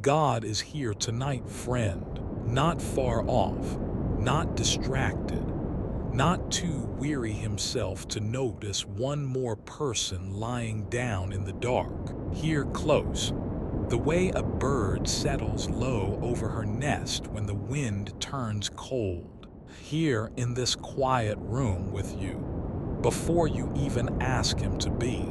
God is here tonight, friend, not far off, not distracted, not too weary himself to notice one more person lying down in the dark. Here close, the way a bird settles low over her nest when the wind turns cold. Here in this quiet room with you, before you even ask him to be.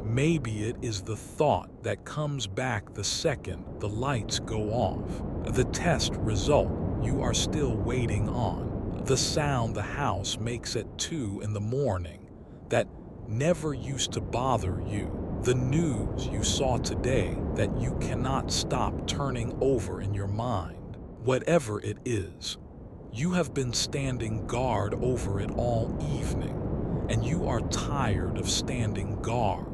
Maybe it is the thought that comes back the second the lights go off. The test result you are still waiting on. The sound the house makes at 2 in the morning that never used to bother you. The news you saw today that you cannot stop turning over in your mind. Whatever it is, you have been standing guard over it all evening, and you are tired of standing guard.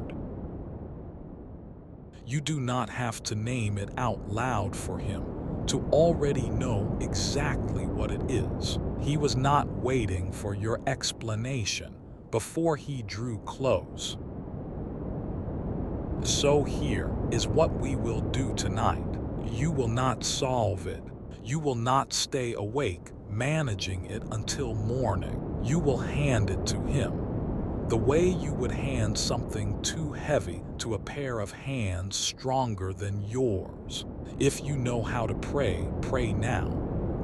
You do not have to name it out loud for him to already know exactly what it is. He was not waiting for your explanation before he drew close. So here is what we will do tonight. You will not solve it. You will not stay awake managing it until morning. You will hand it to him, the way you would hand something too heavy to a pair of hands stronger than yours. If you know how to pray, pray now.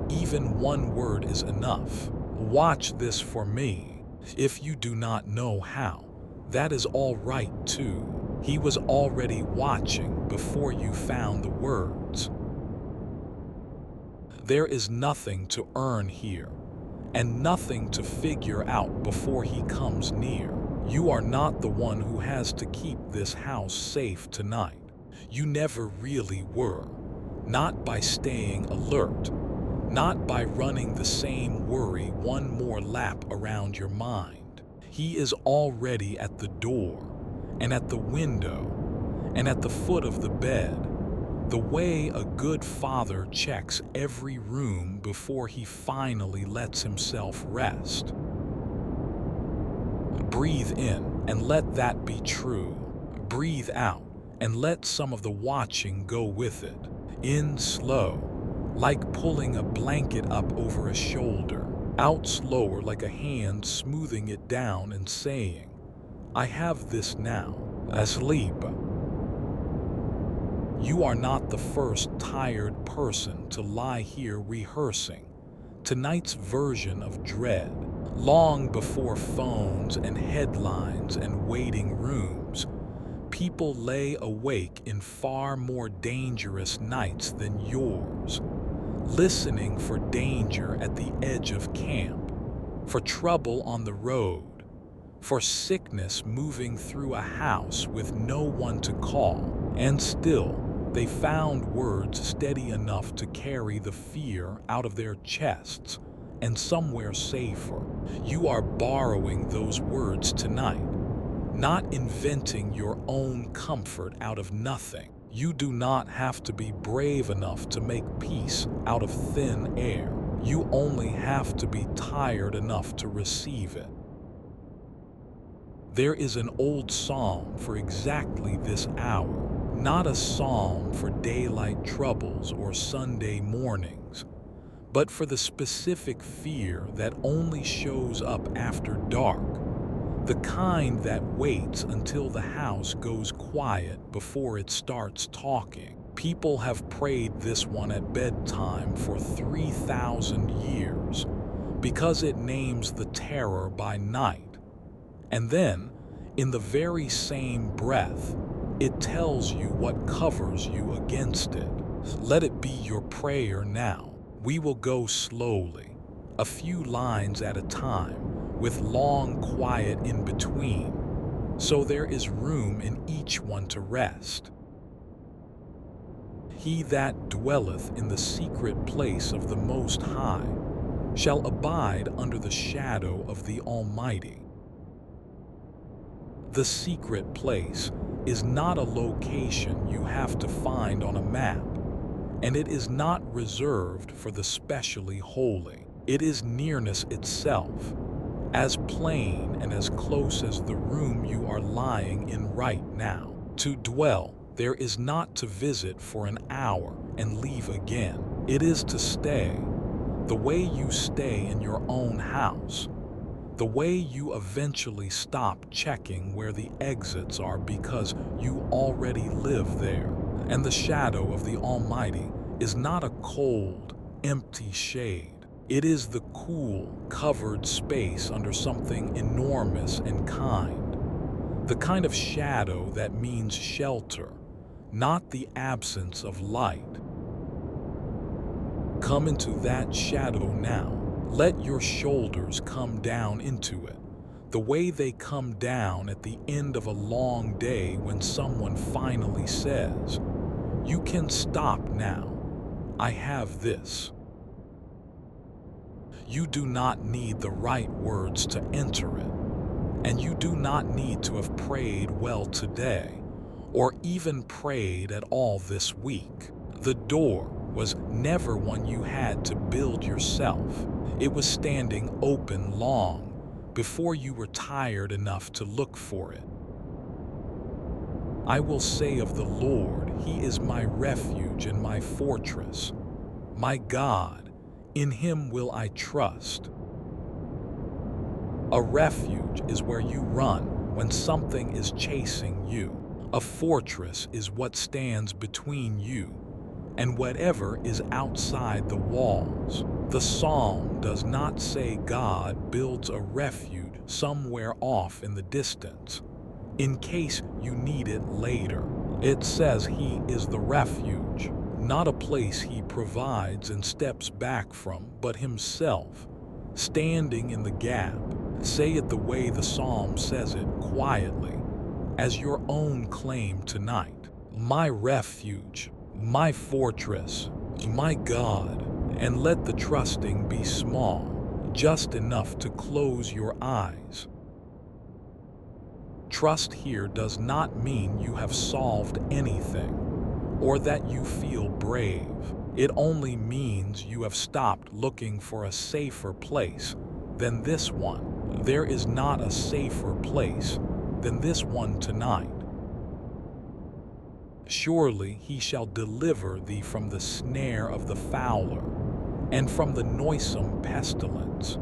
Even one word is enough. Watch this for me. If you do not know how, that is all right too. He was already watching before you found the words. There is nothing to earn here, and nothing to figure out before he comes near. You are not the one who has to keep this house safe tonight. You never really were. Not by staying alert, not by running the same worry one more lap around your mind. He is already at the door, and at the window, and at the foot of the bed, the way a good father checks every room before he finally lets himself rest. Breathe in and let that be true. Breathe out and let some of the watching go with it. In slow, like pulling a blanket up over a shoulder. Out slower, like a hand smoothing it down and saying, I have this now. Asleep. You are not the first tired person to lie here rehearsing tonight's version of dread. Long before phones and headlines and waiting rooms, people lay awake in far more dangerous nights than yours, listening for danger at the edge of camp, for trouble on the road, for sickness moving through a house with no one to call, and still they found words steady enough to carry the fear out of their chests and somewhere safer. You are borrowing those words tonight, not inventing your own comfort out of nothing. You do not have to be brave enough to make peace out of thin air. You only have to be tired enough to receive it. There is an old psalm for exactly this hour, not a psalm for daylight troubles or Sunday mornings, but for the specific fear that only shows up after dark, the kind that waits until the house goes quiet before it starts talking. People have prayed this one at bedtime for 3,000 years because it names the terror by night. And then, in the very same breath, it tells you what covers you against it. Let it be your prayer now. We will go slowly, a few lines at a time, with long quiet in between, so there is room in each one to rest. He that dwelleth in the secret place of the Most High shall abide under the shadow of the Almighty. The secret place is not a location you have to find on a map, and it is not reserved for the specially holy. It is nearness itself, as plain and as close as the room you are lying in right now. To dwell there is not to visit for an hour and leave again. It is to stay, the way you stay in your own house, the way you eventually stop checking where the exits are because you already live there. And the shadow of the Almighty is not a cold, empty shade. It is the cool, covered space under something enormous and kind. The kind of shadow that means shelter, not the absence of light. Come into that shadow now. Let your shoulders come down into it, the way they come down at the end of a long day when someone finally says, "You can stop now. I have this." You do not need the right words to enter it, and you do not need to have prayed well today, or even prayed at all this week. The door was never one you had to build yourself. It was standing open long before you were tired enough to look for it. I will say of the Lord, He is my refuge and my fortress. My God, in Him will I trust. A refuge is where you run when something is chasing you. A fortress is what stands between you and whatever is outside the walls. The psalm does not say God builds a refuge somewhere off in the distance, in case you need it later. It says He is the refuge, not a place He provides and steps back from, but Himself, standing in the gap. Say it the way the psalm says it, quietly, as your own claim tonight. My refuge, my fortress, my God. And let the trusting be small, just enough to close your eyes. Trust here does not mean you have solved anything, or that you feel brave. It only means you have stopped looking for a safer place than this one. There is not a safer place than this one tonight. Surely He shall deliver thee from the snare of the fowler, and from the noisome pestilence.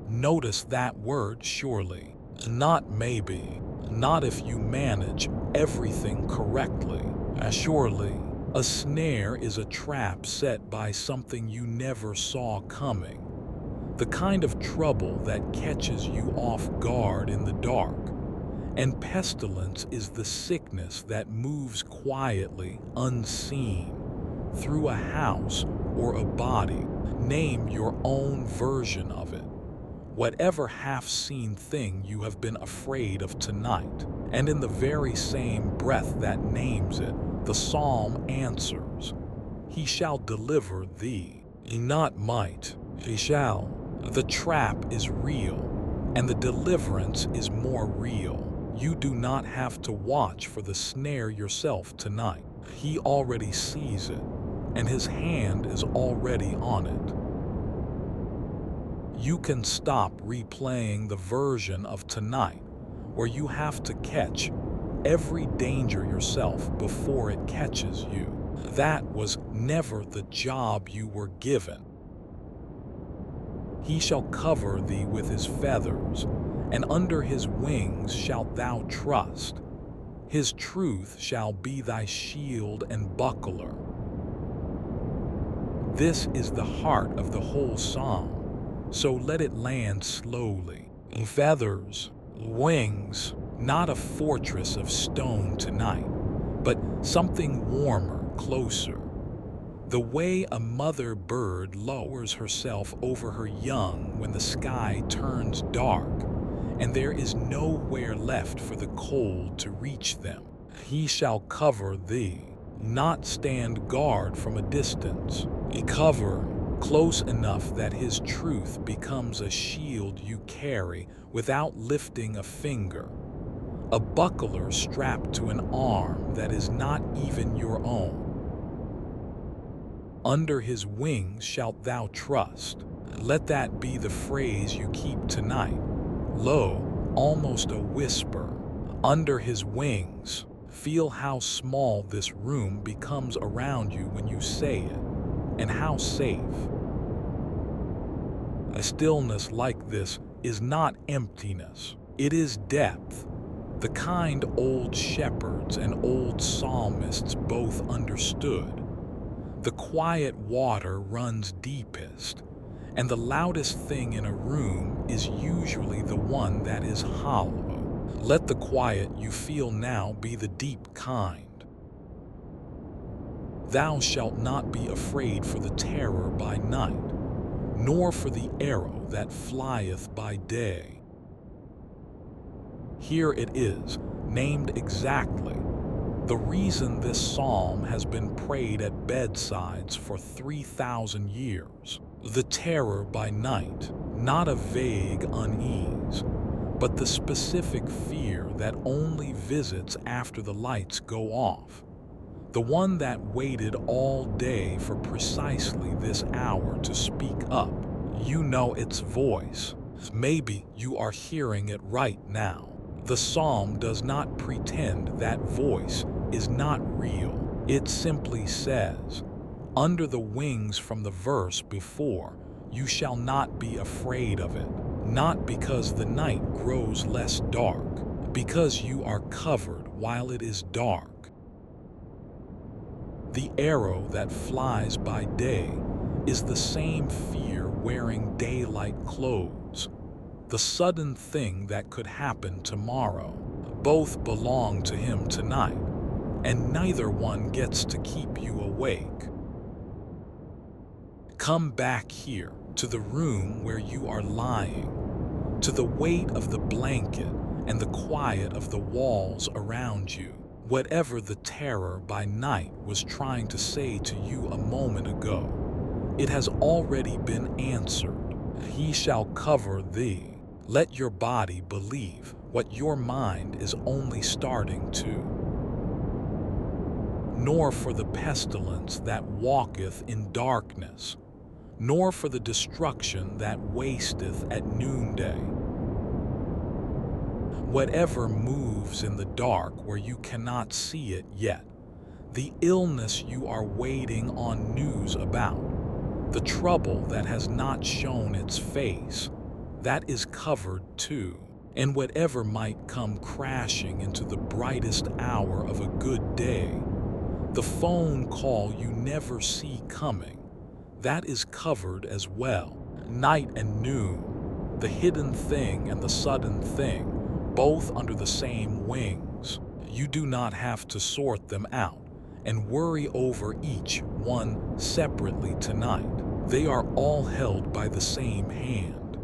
Notice that word, surely, not maybe, not if you manage everything correctly. Surely, a snare is a trap set by something you never saw coming, the kind of trouble that catches you off guard in the dark. And pestilence is the sickness that moves quietly, unseen, through a house or a body. Name your own version of it, whatever half-seen thing you have been afraid of tonight. And in the very same breath that names it, the psalm answers, He shall deliver thee. Not might, He shall. The trap is real, and the deliverance is more real. You do not have to watch for the snare yourself tonight. He already sees it, and His hand is already on it. You can stop replaying the version of tonight where you have to catch every danger yourself before it catches you. That was never the job you were given. He shall cover thee with His feathers, and under His wings shalt thou trust. His truth shall be thy shield and buckler. This is the heart of the whole psalm, so let it land slowly. Feathers, wings, not a fortress of stone tonight, but something warmer, closer. The way a mother bird lowers herself over her young when the sky turns dark, and there is nowhere left for the cold to reach them. He shall cover thee, not stand guard from a distance. Cover close enough that His truth becomes a shield you carry without lifting a finger, a buckler strapped to an arm that is not even your own. Under His wings shalt thou trust. Let that be the phrase you keep tonight. Low, almost a whisper. Under His wings. Feel how small this room becomes around you when you say it, and how safe. A stillness like this is not emptiness, it is depth, the kind old shepherds and old psalmists both understood. The quiet water runs deepest, and the loudest thing in a room is usually the one that is hollow. Let the quiet you feel now be the deep kind. Thou shalt not be afraid for the terror by night, nor for the arrow that flieth by day. Here it is, named exactly, the reason this psalm has been prayed at bedsides for 3,000 years. The terror by night, not a vague unease, but the specific fear that only visits after the lights go off. The one that waited all day for precisely this hour to speak up. You know its voice. Maybe you are hearing it right now. The psalm does not pretend that voice is not real. It simply says, under the wings from the verse before, you shall not be afraid of it. Not because the night grows less dark, because you are covered while it is dark. The arrow that flies by day is the same fear wearing daylight clothes, the sudden thing that could happen tomorrow. Both belong to him tonight, and neither one gets to keep you awake. Come back here, to the room where you are lying, to the weight of the blanket and the quiet of the walls around you. Whatever the terror by night was trying to say to you a moment ago, it has already been answered. He shall cover thee. Let your body believe what your mind is only starting to. Nor for the pestilence that walketh in darkness, nor for the destruction that wasteth at noonday. Whatever moves in the dark where you cannot see it yet, the illness you are waiting on news about, the trouble that has not shown its face, that is covered too. And whatever might come crashing into the brightest hour of a good day, the phone call you never see coming, that is covered as well. Night and noon, the hidden thing and the sudden thing, both under the same wings. You do not have to sort them out and worry over each one separately tonight. They are all held by the same hand.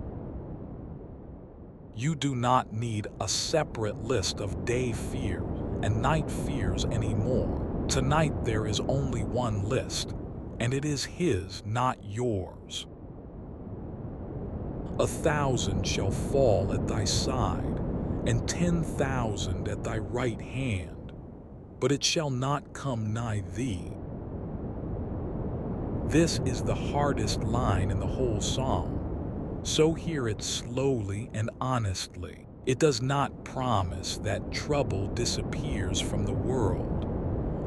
You do not need a separate list of day fears and night fears anymore. Tonight there is only one list, and it is his, not yours. 1,000 shall fall at thy side, and 10,000 at thy right hand, but it shall not come nigh thee. This is the hardest line in the whole psalm, so hear it slowly and honestly. It does not promise that trouble disappears from the world,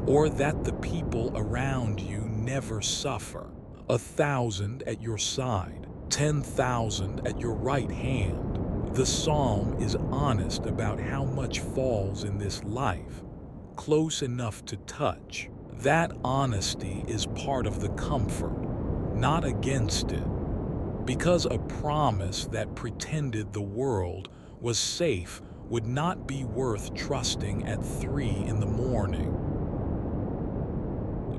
or that the people around you never suffer. 1,000 at your side, 10,000 at your right hand. The psalm is honest about how much falls in this life, close enough to touch. That honesty is part of the comfort, not against it, because a promise that pretended the world was safe would not be worth trusting at 3 in the morning.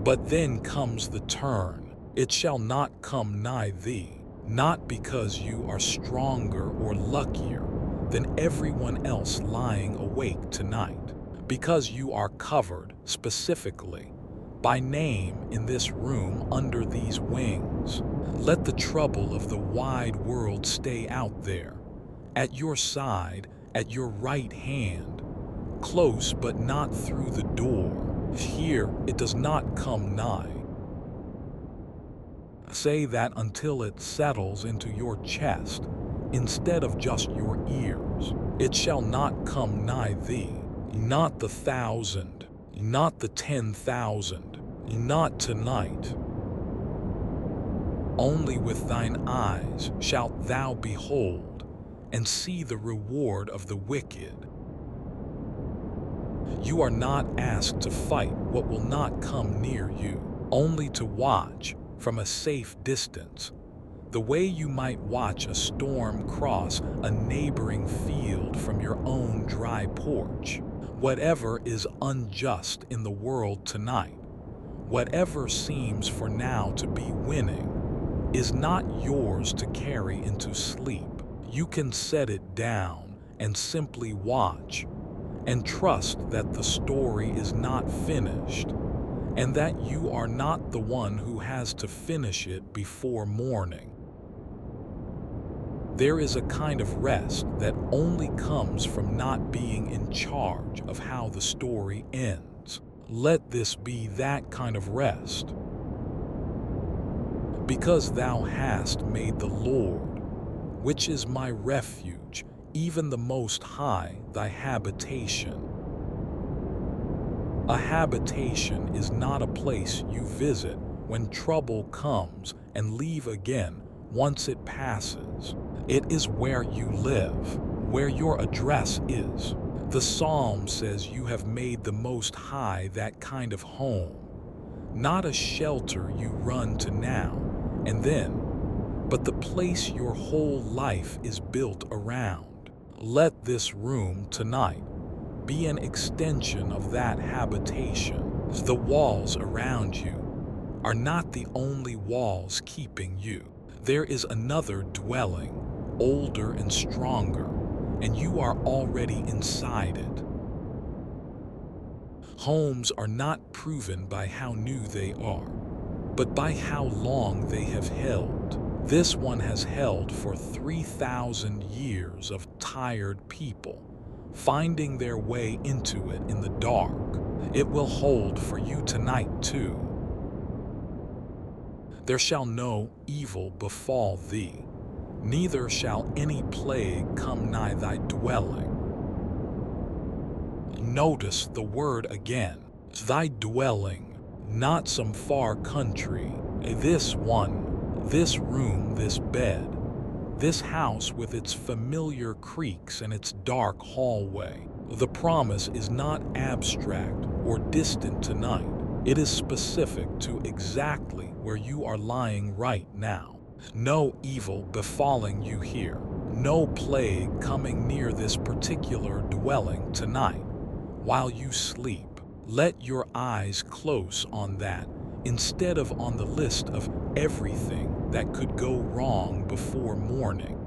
But then comes the turn. It shall not come nigh thee, not because you are stronger or luckier than everyone else lying awake tonight, because you are covered specifically by name in this room under these wings. Let the trouble of the wide world stay out there, at your side, at your right hand, close but not through the door. Here it does not come nigh. Say that until it settles into your chest, instead of just your ears. It shall not come nigh thee. not the 1,000, not the 10,000, not tonight. Only with thine eyes shalt thou behold and see the reward of the wicked. You are not asked to fight what will not come near you, only to watch from a safe distance, the way you might watch a storm cross a neighboring field from your own dry porch. Whatever is unjust in the world tonight, whatever seems for now to be winning, is not yours to carry into sleep. You can set it down and simply watch and trust that the story is not finished and that you are not the one who has to finish it before morning. There is a kind of rest that only comes from not being in charge of how the story ends. Let this be that kind of rest. Because thou hast made the Lord, which is my refuge, even the Most High, thy habitation. A habitation is not a place you visit when trouble comes and leave again once it passes. It is where you live, where your address is. The Psalm says you have made the Most High that kind of home, not a shelter you run to now and then, but the place your whole life is built around. Let this room tonight be an extension of that habitation. The walls around you are not the only walls keeping you. There is another dwelling, older and stronger, and you are already inside it. Homes are not proven by how new they are, but by how long they have held. This one has held for 3,000 years of tired people, finding their way into it in the dark. It will hold for you tonight too. There shall no evil befall thee, neither shall any plague come nigh thy dwelling. Notice the word again, thy dwelling, not some far country. This one, this room, this bed, this house with its familiar creaks and its dark hallway. The promise is not abstract or distant tonight. It is specific to exactly where you are lying right now. No evil befalling you here. No plague coming near this particular dwelling tonight while you sleep. Let your eyes close on that instead of on the list of everything that could go wrong before morning.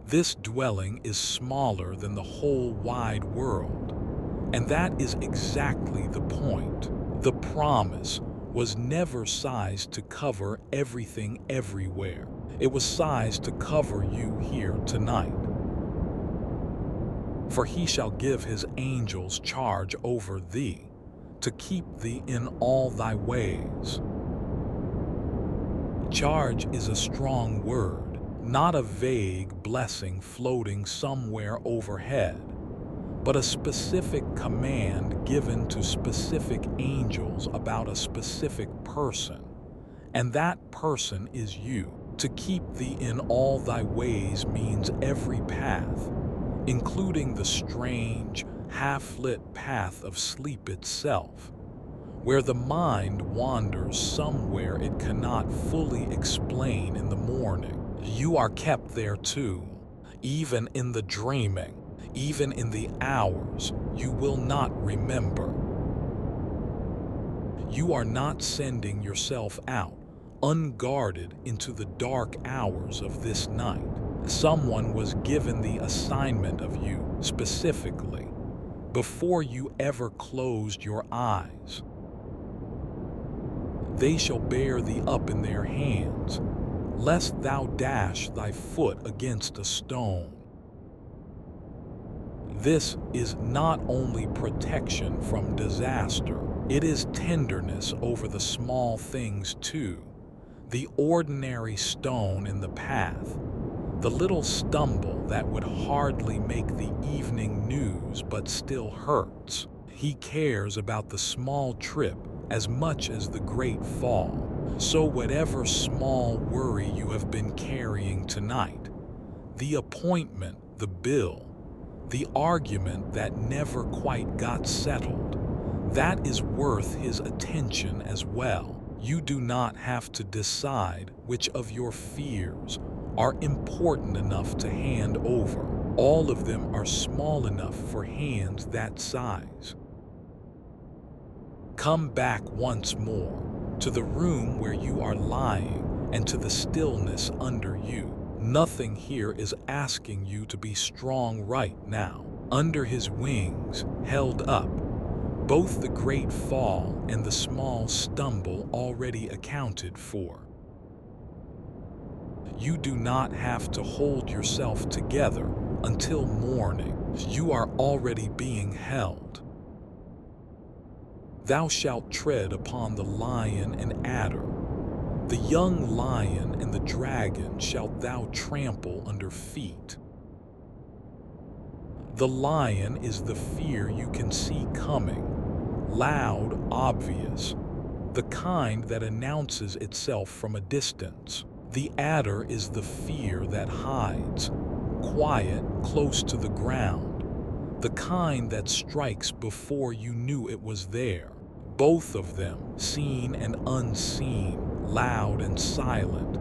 This dwelling is smaller than the whole wide world, and that is exactly the point. The promise was never sized to cover everything everywhere. It was sized to cover you here tonight. For he shall give his angels charge over thee, to keep thee in all thy ways. Charge is a strong word, not a vague blessing floating somewhere overhead, but a specific command given to specific angels about a specific person, and that person is you. To keep thee in all thy ways means every path, including the strange, half-lit path of sleep itself, where the mind wanders somewhere it cannot fully explain in the morning. You are kept there too, even in the dreaming, even in the hours you will not remember. You are not sending yourself out unguarded into the dark hours of this night. Someone was given the assignment of you specifically before you ever closed your eyes. They shall bear thee up in their hands, lest thou dash thy foot against a stone. This is not only protection from disaster, it is tenderness over the small things too. The ordinary stone in the path, The little stumble that would hardly make the evening news but still hurts. He cares about the small trip as much as the great fall. So whatever small worry you have been carrying tonight, the appointment, the bill, the argument that never quite got settled, that is worth his attention as well. You do not have to decide which of your fears are important enough to hand over. All of them are small enough for hands that size. Come back once more to the room where you are lying and to the stillness under you. Nothing here is asking you to be strong right now. Under his wings, held up, both the great fall and the small stumble already accounted for. You do not have to hold yourself together until morning. You are already being held. Thou shalt tread upon the lion and adder. The young lion and the dragon shalt thou trample under feet. The lion is the fear you can see coming, loud, obvious, the kind that announces itself from a distance. The adder is the fear that hides, quiet, close to the ground, the kind that strikes before you knew it was there. Both of them, seen and unseen, loud and silent,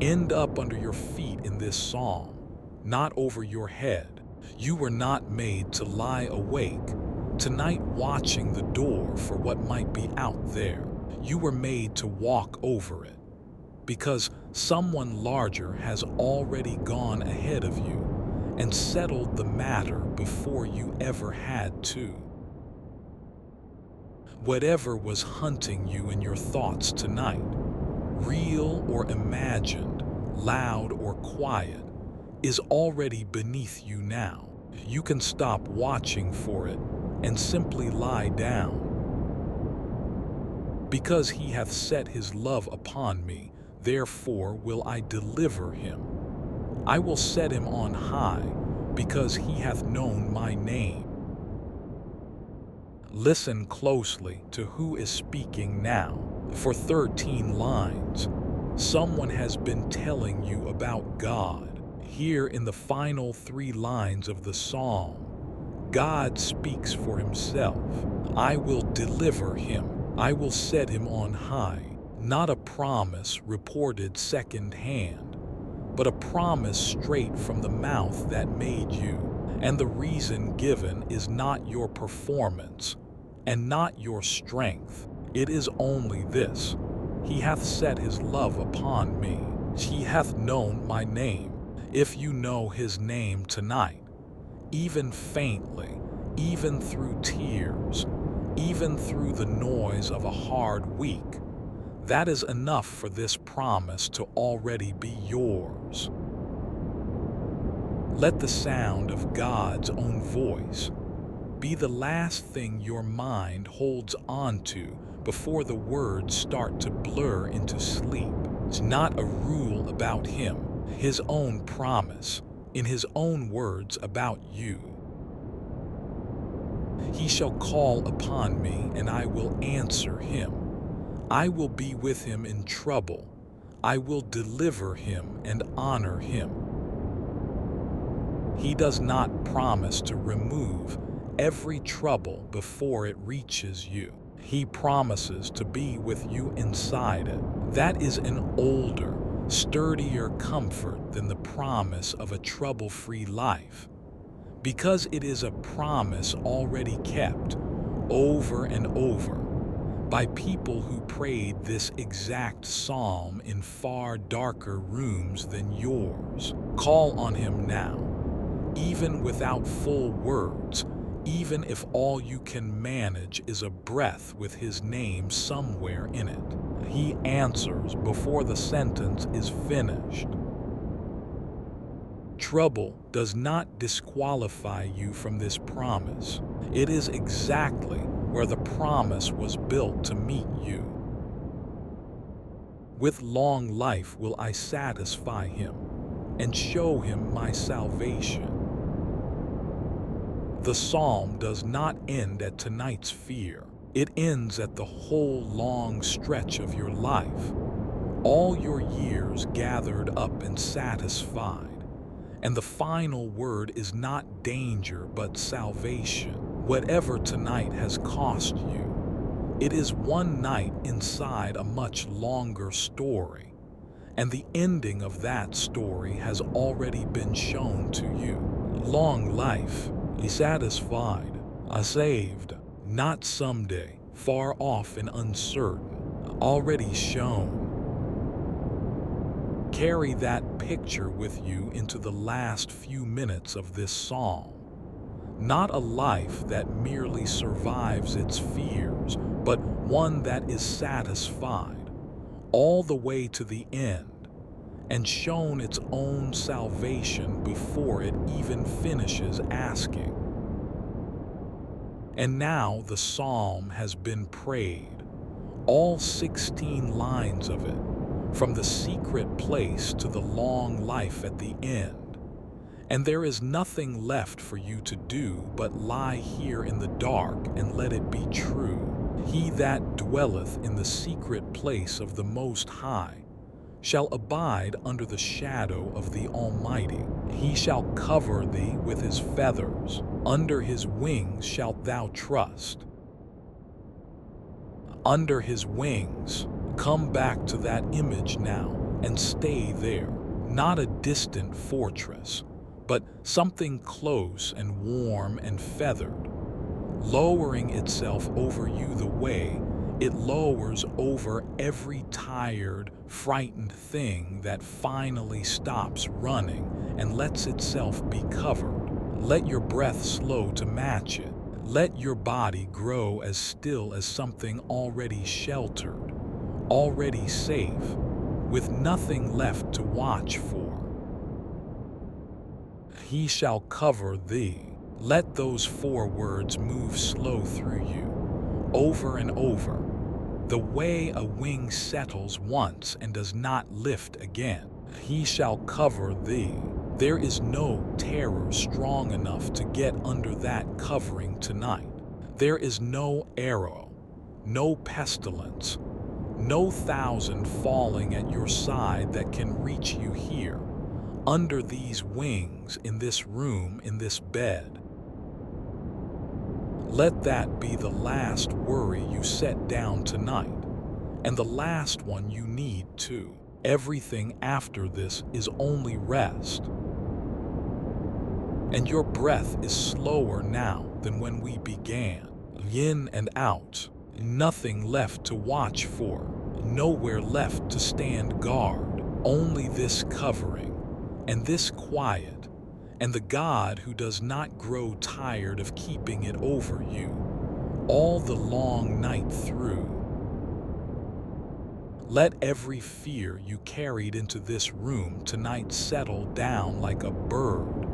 end up under your feet in this psalm, not over your head. You were not made to lie awake tonight watching the door for what might be out there. You were made to walk over it, because someone larger has already gone ahead of you and settled the matter before you ever had to. Whatever was hunting you in your thoughts tonight, real or imagined, loud or quiet, is already beneath you now. You can stop watching for it and simply lie down. Because he hath set his love upon me, therefore will I deliver him. I will set him on high, because he hath known my name. Listen closely to who is speaking now. For 13 lines, someone has been telling you about God. Here in the final 3 lines of the psalm, God speaks for himself. I will deliver him. I will set him on high. Not a promise reported second-hand, but a promise straight from the mouth that made you. And the reason given is not your performance, and not your strength. It is only this: he hath set his love upon me. He hath known my name. If you know his name tonight, even faintly, even through tears, even through the noise of a hard week, that is enough for this promise to already be yours. Let the sound of God's own voice be the last thing your mind holds on to before the words start to blur into sleep. It's not a rule about him, his own promise, in his own words about you. He shall call upon me, and I will answer him. I will be with him in trouble. I will deliver him and honor him. He does not promise to remove every trouble before it reaches you. He promises to be with you inside it. That is an older, sturdier comfort than the promise of a trouble-free life, because it is a promise already kept over and over by people who prayed this exact psalm in far darker rooms than yours. Call on him now, even without full words, even if all you can manage is a breath with his name somewhere in it. He answers before the sentence is finished. Trouble does not disqualify you from this promise. It is exactly where the promise was built to meet you. With long life will I satisfy him, and show him my salvation. The psalm does not end at tonight's fear. It ends at the whole long stretch of your life, all your years gathered up and satisfied. And the final word is not danger but salvation. Whatever tonight has cost you, it is one night inside a much longer story, and the ending of that story has already been shown to you. Long life, satisfied, saved, not someday, far off and uncertain, already shown. Carry that picture with you into the last few minutes of this psalm. Not a life that merely survives its fears, but one that is satisfied all the way to the end and shown its own salvation before it even finishes asking. And now the psalm has been prayed, all 16 lines of it, from the secret place to the long life at the end. And there is nothing left for you to do but lie here in the dark and let it be true. He that dwelleth in the secret place of the Most High shall abide under the shadow of the Almighty. He shall cover thee with his feathers. Under his wings shalt thou trust. Under his wings. Come back to that image now and stay there. Not a distant fortress, but something close and warm and feathered, lowering itself over you the way it lowers over every tired, frightened thing that finally stops running and lets itself be covered. Let your breath slow to match it. Let your body grow as still as something already sheltered, already safe, with nothing left to watch for. He shall cover thee. Let those 4 words move slow through you, over and over, the way a wing settles once and does not lift again. He shall cover thee. There is no terror strong enough to get under that covering tonight. There is no arrow, no pestilence, no 1,000 falling at your side that can reach you here, under these wings, in this room, in this bed. Let that be the last worry you set down tonight, and the last one you need too. Everything after this is only rest. And your breath is slower now than when we began. In and out, nothing left to watch for, nowhere left to stand guard, only this covering, and this quiet, and the God who does not grow tired of keeping it over you all the long night through. Let every fear you carried into this room tonight settle down like a bird,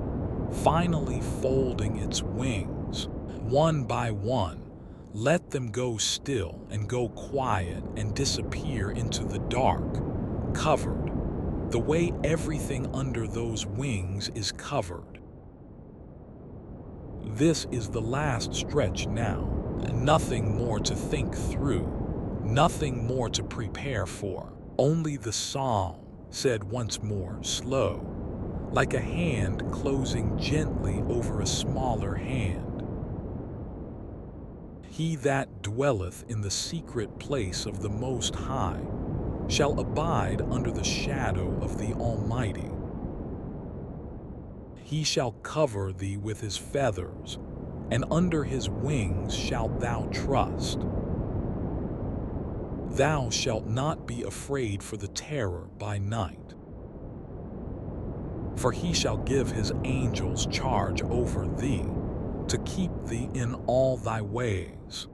finally folding its wings. One by one, let them go still and go quiet and disappear into the dark, covered, the way everything under those wings is covered. This is the last stretch now. Nothing more to think through, nothing more to prepare for. Only the psalm, said once more, slow, like a hand closing gently over a smaller hand. He that dwelleth in the secret place of the Most High shall abide under the shadow of the Almighty. He shall cover thee with his feathers, and under his wings shalt thou trust. Thou shalt not be afraid for the terror by night, for he shall give his angels charge over thee, to keep thee in all thy ways.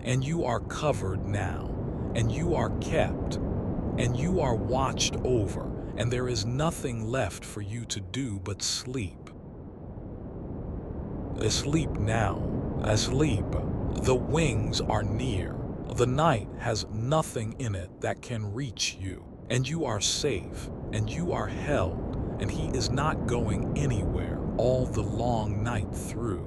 And you are covered now, and you are kept, and you are watched over, and there is nothing left for you to do but sleep. Asleep now, asleep. The wings are near. The night has nothing in it that can reach you, and you are safe, and you are held, and he is not going anywhere all the long night through.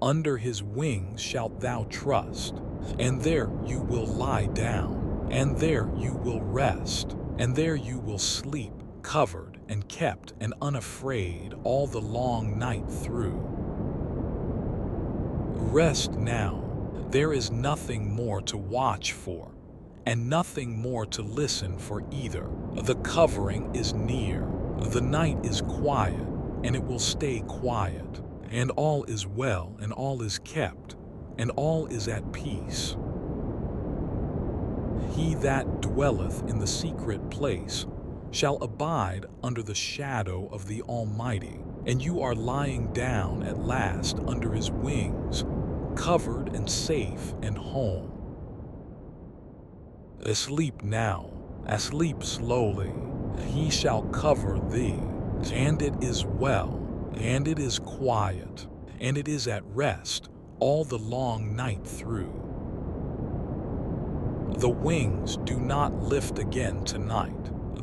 Under his wings shalt thou trust, and there you will lie down, and there you will rest, and there you will sleep, covered and kept and unafraid all the long night through. Rest now. There is nothing more to watch for, and nothing more to listen for either. The covering is near, the night is quiet, and it will stay quiet, and all is well, and all is kept, and all is at peace. He that dwelleth in the secret place shall abide under the shadow of the Almighty, and you are lying down at last under his wings, covered and safe and home. Asleep now, asleep slowly, he shall cover thee, and it is well, and it is quiet, and it is at rest all the long night through. The wings do not lift again tonight.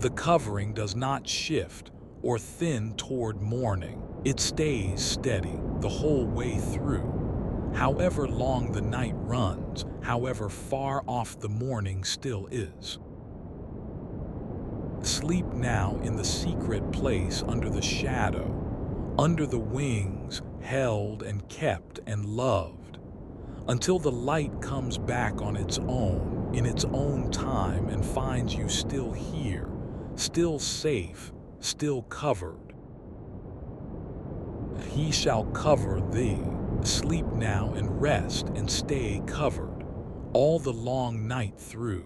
The covering does not shift or thin toward morning. It stays steady the whole way through. However long the night runs, however far off the morning still is. Sleep now in the secret place under the shadow, under the wings, held and kept and loved, until the light comes back on its own, in its own time, and finds you still here, still safe, still covered. He shall cover thee. Sleep now and rest and stay covered all the long night through.